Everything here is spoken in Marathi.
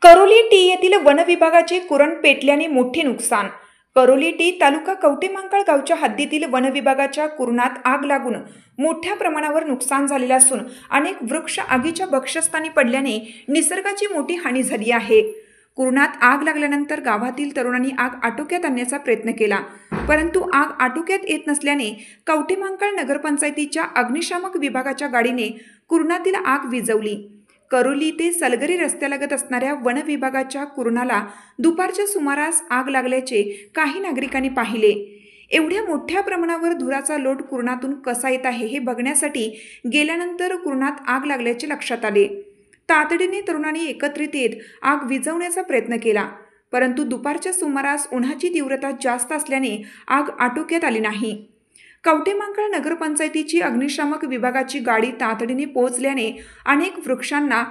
करोली टी येथील वन विभागाचे कुरण पेटल्याने मोठे नुकसान। करोली टी तालुका कवटेमहांकाळ गावच्या हद्दीतील वन विभागाच्या कुरणात आग लागून मोठ्या प्रमाणावर नुकसान झालेले असून अनेक वृक्ष आगीच्या भक्षस्थानी पडल्याने निसर्गाची मोठी हानी झाली आहे। कुरणात आग लागल्यानंतर गावातील तरुणांनी आग आटोक्यात आणण्याचा प्रयत्न केला, परंतु आग आटोक्यात येत नसल्याने कवटेमहांकाळ नगरपंचायतीच्या अग्निशामक विभागाच्या गाडीने कुरणातील आग विझवली। करोली ते सलगरी रस्त्यालगत असणाऱ्या वन विभागाच्या कुरणाला दुपारच्या सुमारास आग लागल्याचे काही नागरिकांनी पाहिले। एवढ्या मोठ्या प्रमाणावर धुराचा लोट कुरणातून कसा येत आहे हे बघण्यासाठी गेल्यानंतर कुरणात आग लागल्याचे लक्षात आले। तातडीने तरुणांनी एकत्रित येत आग विझवण्याचा प्रयत्न केला, परंतु दुपारच्या सुमारास उन्हाची तीव्रता जास्त असल्याने आग आटोक्यात आली नाही। कवटेमहांकाळ नगरपंचायतीची अग्निशामक विभागाची गाडी तातडीने पोहोचल्याने अनेक वृक्षांना